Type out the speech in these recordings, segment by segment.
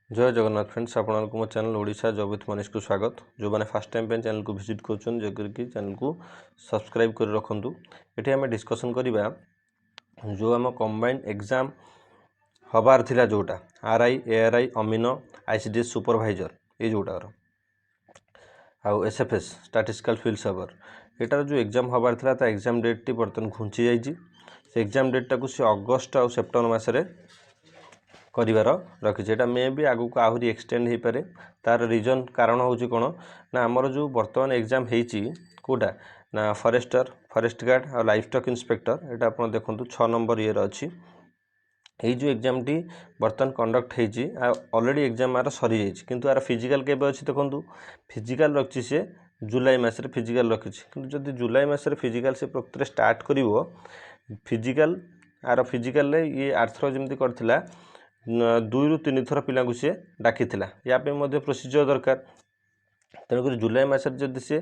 जय जगन्नाथ फ्रेंड्स आपण मो channel Odisha job with Manish को स्वागत जो मैंने फर्स्ट टाइम पे चैनल को विजिट करछन जेकर कि चैनल को सब्सक्राइब कर रखंतु। एठी हमें डिस्कशन करिबा जो हम कंबाइंड एग्जाम हबार थिला जोटा आरआई एआरआई अमीनो आईसीडीएस सुपरवाइजर ए जोटार आउ एसएफएस स्टैटिस्टिकल फील्ड सर्वर एटार जो एग्जाम हबार थिला ता एग्जाम डेट टी बर्तन घुंची जाइछि। से एग्जाम डेट टाकू से अगस्त आउ सेप्टेम्बर मासरे करिवार रखिছে। এটা मे भी आगु आहरी एक्सटेंड हो पारे। तार रीजन कारण हूँ कौन ना आमर जो बर्तमान एग्जाम होती कौटा ना फॉरेस्टर फॉरेस्ट गार्ड और लाइफ स्टॉक इंस्पेक्टर एटा आप देखो 6 नंबर ये अच्छी ये जो एग्जाम टी बर्तमान कंडक्ट होती ऑलरेडी एग्जाम आर सरी जाइए किंतु यार फिजिकल के देखो फिजिकल रखी से जुलाई मसरे फिजिकल रखी कि जब जुलाई मसरे फिजिकल से प्रकृति स्टार्ट कर फिजिकल आर फिजिकल ये आर्थर जमी करथिला 2 ରୁ 3 थर पिला सी डाकी या प्रोसीजर दरकार तेणुक जुलाई मसरे जदि सी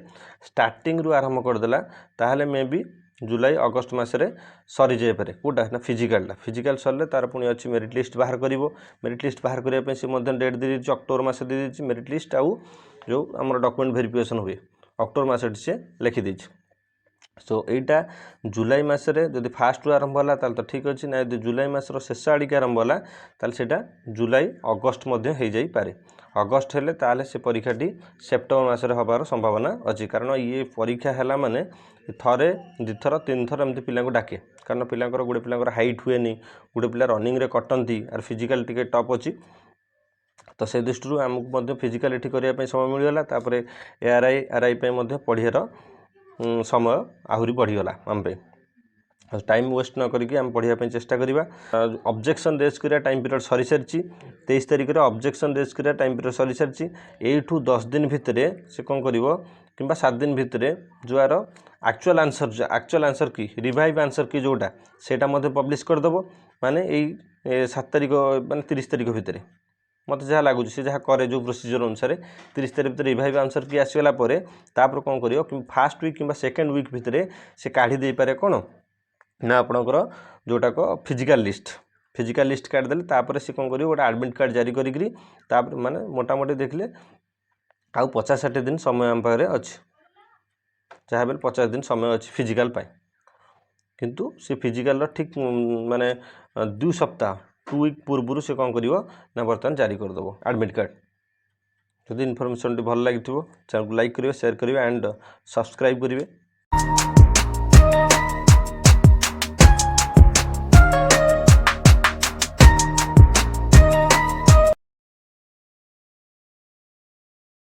स्टार्टिंग रु आरंभ करदेला ताहले मे भी जुलाई अगस्त मसरे सरी जाए पारे कौटा ना फिजिकल सरले तार पुणी अच्छी मेरिट लिस्ट बाहर कर मेरिट लिस्ट बाहर करने से डेट दे दी अक्टोबर मस दे दी मेरिट लिस्ट आउ जो आम डॉक्यूमेंट वेरिफिकेशन हुए अक्टोबर मस सी लिखिदे। सो एटा जुलाई मसरे जदि फास्ट रु आरंभ होला ताल तो ठीक अच्छे ना यदि जुलाई मसर शेष आड़ के आरंभ होला ताल सेटा जुलाई अगस्त मध्य हो जाई पारे। अगस्त हेले ताले से परीक्षाटी सेप्टेम्बर मसरे हबार संभावना अच्छी कारण ये परीक्षा है माने थरे दिथर तीन थर एमती पिला डाके कारण पिलांकर गोटे पिलांकर हाइट हुए गोटे पिला रनिंग रे कटंती आर फिजिकल टिके टप अच्छी तो से दृष्टि आमको फिजिकल एठी करने समय मिलगला तापर एआरआई आरआई पढ़ियार समय आहरी बढ़ीगला आम टाइम वेस्ट न करके आम पढ़ाई चेष्टा करवा। ऑब्जेक्शन रेज करा टाइम पीरियड सरी सारी 23 तारिख में ऑब्जेक्शन रेज करा टाइम पीरियड सरी सारी एठू 10 दिन भितर से कौन कर कि 7 दिन भितर जो यार एक्चुअल आंसर की रिवाइव आंसर की जोटा सेटा पब्लिश करदेव माने 7 तारिख माने 30 तारिख भितर मत जहाँ लगुच से जहाँ करे जो प्रोसीजर अनुसार 30 तारिख भितर रिवाइव आंसर की आसगला तापर कौन कर फास्ट वीक कि सेकेंड वीक भितर से काढ़ी दे पारे कौन ना आपणकर जोटाक फिजिकल लिस्ट काढ़ीदे तापर से कौन कर गोटे एडमिट कार्ड जारी करी माने मोटामोटी देखले आउ 50-60 दिन समय आम पाखे अच्छे जहाँ बेल 50 दिन समय अच्छी फिजिकल पाए किंतु से फिजिकल ठीक माने 2 सप्ताह 2 वीक पूर्व से कौन कर ना बर्तमान जारी करदेव एडमिट कार्ड। जदि इनफॉरमेशन भल लगी चैनल को लाइक करेंगे शेयर करेंगे एंड सब्सक्राइब करेंगे।